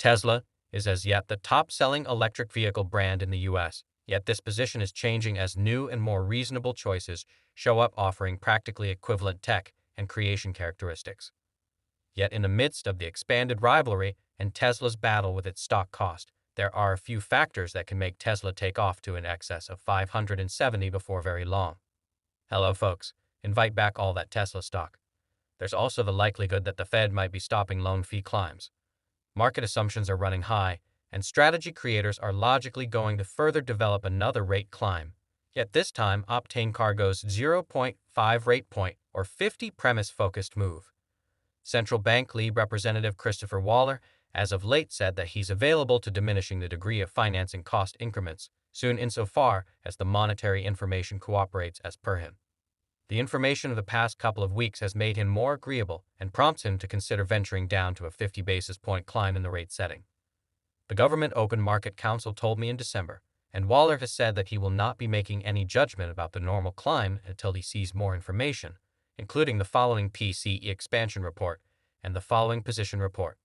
Tesla is as yet the top-selling electric vehicle brand in the US, yet this position is changing as new and more reasonable choices show up offering practically equivalent tech and creation characteristics. Yet in the midst of the expanded rivalry and Tesla's battle with its stock cost, there are a few factors that can make Tesla take off to an excess of 570 before very long. Hello folks, invite back all that Tesla stock. There's also the likelihood that the Fed might be stopping loan fee climbs. Market assumptions are running high, and strategy creators are logically going to further develop another rate climb. Yet this time, Optane Cargo's 0.5 rate point or 50 premise-focused move. Central Bank lead representative Christopher Waller as of late said that he's available to diminishing the degree of financing cost increments soon insofar as the monetary information cooperates as per him. The information of the past couple of weeks has made him more agreeable and prompts him to consider venturing down to a 50 basis point climb in the rate setting. The Government Open Market Council told me in December, and Waller has said that he will not be making any judgment about the normal climb until he sees more information, including the following PCE expansion report and the following position report.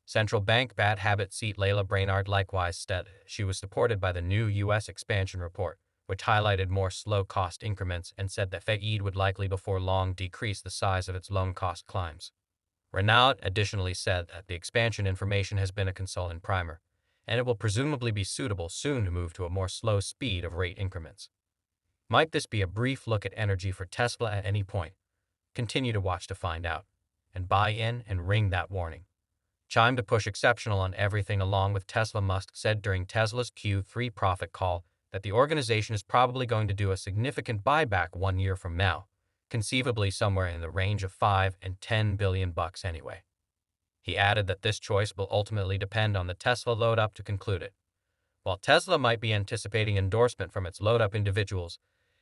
Central Bank Bad Habit seat Layla Brainard likewise said she was supported by the new U.S. expansion report, which highlighted more slow cost increments and said that Fed would likely before long decrease the size of its loan cost climbs. Renaud additionally said that the expansion information has been a consultant primer, and it will presumably be suitable soon to move to a more slow speed of rate increments. Might this be a brief look at energy for Tesla at any point? Continue to watch to find out, and buy in and ring that warning. Chime to push exceptional on everything along with Tesla. Musk said during Tesla's Q3 profit call that the organization is probably going to do a significant buyback 1 year from now, conceivably somewhere in the range of $5 and $10 billion anyway. He added that this choice will ultimately depend on the Tesla load-up to conclude it. While Tesla might be anticipating endorsement from its load-up individuals,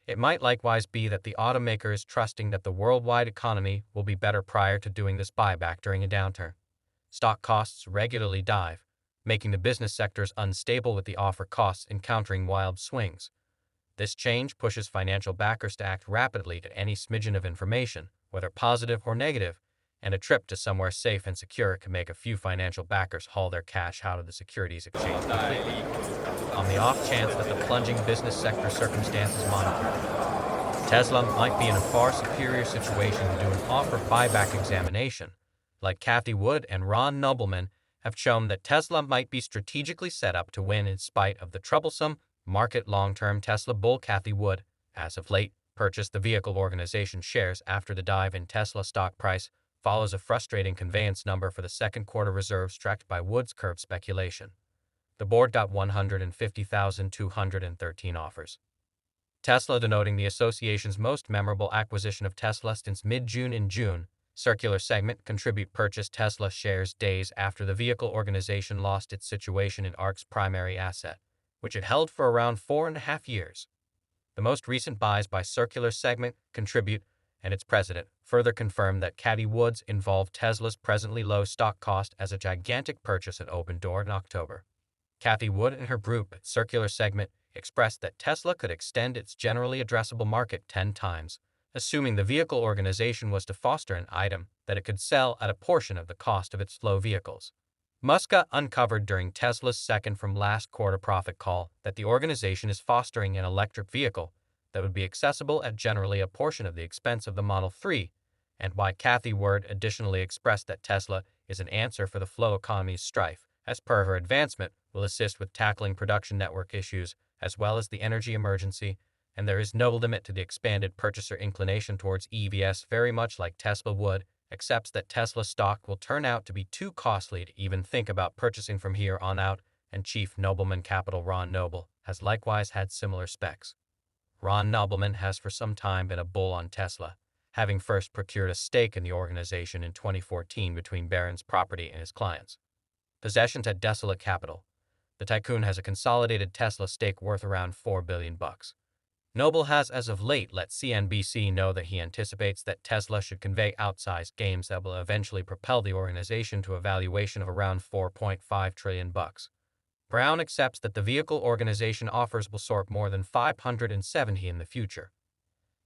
it might likewise be that the automaker is trusting that the worldwide economy will be better prior to doing this buyback during a downturn. Stock costs regularly dive, making the business sectors unstable with the offer costs encountering wild swings. This change pushes financial backers to act rapidly to any smidgen of information, whether positive or negative, and a trip to somewhere safe and secure can make a few financial backers haul their cash out of the securities exchange completely. On the off chance that the plunging business sector circumstance is monitored, Tesla might be in a far superior situation to do an offer buyback examination, like Cathie Wood and Ron Nobleman have shown that Tesla might be strategically set up to win in spite of the troublesome market long-term Tesla bull. Cathie Wood, as of late, purchased the vehicle organization shares after the dive in Tesla stock price follows a frustrating conveyance number for the second quarter reserves tracked by Wood's curve speculation. The board got 150,213 offers. Tesla denoting the association's most memorable acquisition of Tesla since mid-June. In June, Circular segment contribute purchased Tesla shares days after the vehicle organization lost its situation in ARK's primary asset, which it held for around 4.5 years. The most recent buys by Circular segment contribute and its president further confirmed that Cathie Wood's involved Tesla's presently low stock cost as a gigantic purchase at Open Door in October. Cathie Wood and her group at Circular segment expressed that Tesla could extend its generally addressable market 10 times, assuming the vehicle organization was to foster an item that it could sell at a portion of the cost of its flow vehicles. Musk uncovered during Tesla's second from last quarter profit call that the organization is fostering an electric vehicle that would be accessible at generally a portion of the expense of the Model 3, and why Cathie Wood additionally expressed that Tesla is an answer for the flow economy's strife, as per her advancement will assist with tackling production network issues as well as the energy emergency, and there is no limit to the expanded purchaser inclination towards EVs. Very much like Tesla Wood accepts that Tesla stock will turn out to be too costly to even think about purchasing from here on out, and Chief Nobleman Capital Ron Noble has likewise had similar specs. Ron Nobleman has for some time been a bull on Tesla, having first procured a stake in the organization in 2014 between Barron's Property and his clients. Possessions at Desolate Capital. The tycoon has a consolidated Tesla stake worth around $4 billion. Noble has as of late let CNBC know that he anticipates that Tesla should convey outsized gains that will eventually propel the organization to a valuation of around $4.5 trillion. Brown accepts that the vehicle organization offers will soar more than 570 in the future.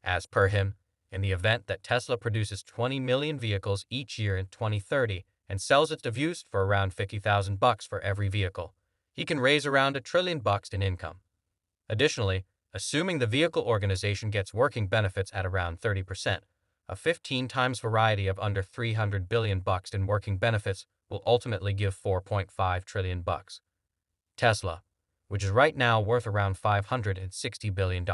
As per him, in the event that Tesla produces 20 million vehicles each year in 2030 and sells it to views for around $50,000 for every vehicle. He can raise around $1 trillion in income. Additionally, assuming the vehicle organization gets working benefits at around 30%, a 15 times variety of under $300 billion in working benefits will ultimately give $4.5 trillion. Tesla, which is right now worth around $560 billion,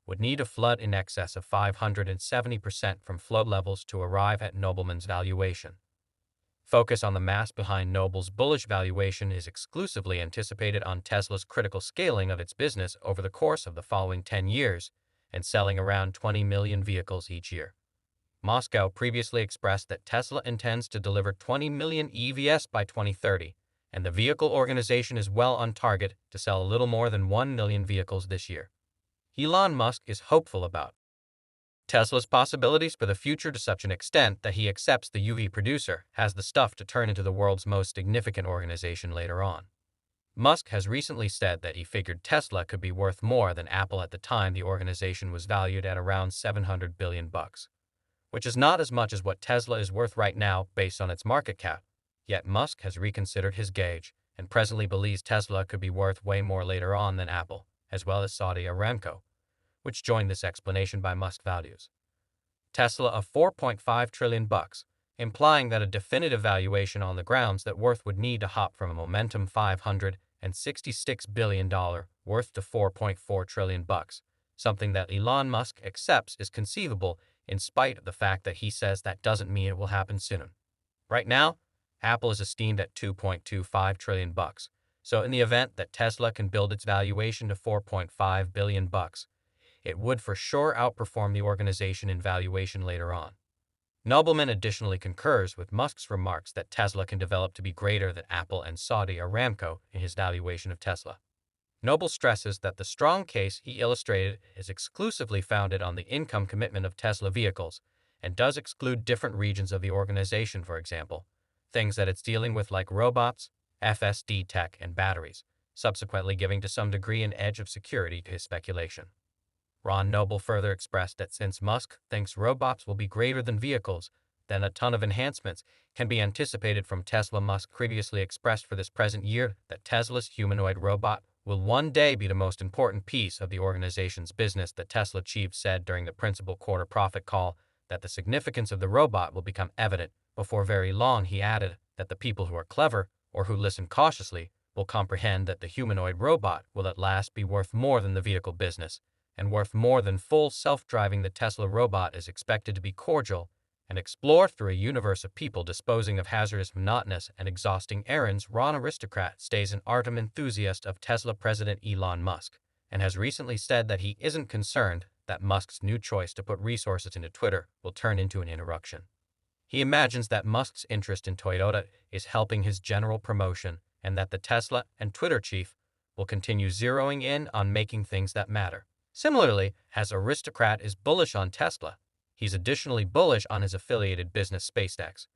would need a flood in excess of 570% from float levels to arrive at Nobleman's valuation. Focus on the math behind Noble's bullish valuation is exclusively anticipated on Tesla's critical scaling of its business over the course of the following 10 years and selling around 20 million vehicles each year. Moscow previously expressed that Tesla intends to deliver 20 million EVs by 2030, and the vehicle organization is well on target to sell a little more than 1 million vehicles this year. Elon Musk is hopeful about Tesla's possibilities for the future to such an extent that he accepts the UV producer has the stuff to turn into the world's most significant organization later on. Musk has recently said that he figured Tesla could be worth more than Apple at the time the organization was valued at around $700 billion, which is not as much as what Tesla is worth right now based on its market cap. Yet Musk has reconsidered his gauge and presently believes Tesla could be worth way more later on than Apple, as well as Saudi Aramco, which joined this explanation by Musk values Tesla of $4.5 trillion, implying that a definitive valuation on the grounds that worth would need to hop from a momentum $566 billion worth to $4.4 trillion, something that Elon Musk accepts is conceivable in spite of the fact that he says that doesn't mean it will happen soon. Right now, Apple is esteemed at $2.25 trillion, so in the event that Tesla can build its valuation to $4.5 billion, it would for sure outperform the organization in valuation later on. Nobleman additionally concurs with Musk's remarks that Tesla can develop to be greater than Apple and Saudi Aramco in his valuation of Tesla. Noble stresses that the strong case he illustrated is exclusively founded on the income commitment of Tesla vehicles and does exclude different regions of the organization, for example, things that it's dealing with like robots, FSD tech, and batteries, subsequently giving to some degree an edge of security to his speculation. Ron Noble further expressed that since Musk thinks robots will be greater than vehicles, then a ton of enhancements can be anticipated from Tesla. Musk previously expressed for this present year that Tesla's humanoid robot will one day be the most important piece of the organization's business. The Tesla chief said during the principal quarter profit call that the significance of the robot will become evident before very long. He added that the people who are clever or who listen cautiously will comprehend that the humanoid robot will at last be worth more than the vehicle business and worth more than full self-driving. The Tesla robot is expected to be cordial and explore through a universe of people disposing of hazardous, monotonous, and exhausting errands. Ron Aristocrat stays an ardent enthusiast of Tesla President Elon Musk and has recently said that he isn't concerned that Musk's new choice to put resources into Twitter will turn into an interruption. He imagines that Musk's interest in Toyota is helping his general promotion and that the Tesla and Twitter chief will continue zeroing in on making things that matter. Similarly, as Aristocrat is bullish on Tesla, he's additionally bullish on his affiliated business SpaceX.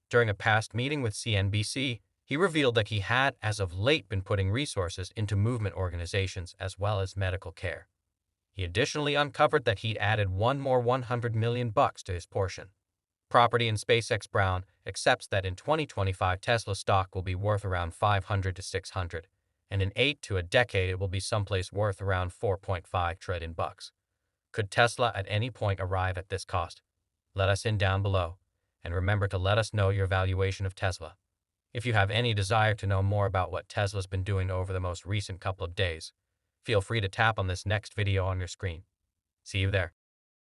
During a past meeting with CNBC, he revealed that he had, as of late, been putting resources into movement organizations as well as medical care. He additionally uncovered that he'd added one more $100 million to his portion. Property in SpaceX. Brown accepts that in 2025 Tesla stock will be worth around $500 to $600, and in 8 to a decade it will be someplace worth around $4.5 trillion. Could Tesla at any point arrive at this cost? Let us in down below, and remember to let us know your valuation of Tesla. If you have any desire to know more about what Tesla's been doing over the most recent couple of days, feel free to tap on this next video on your screen. See you there.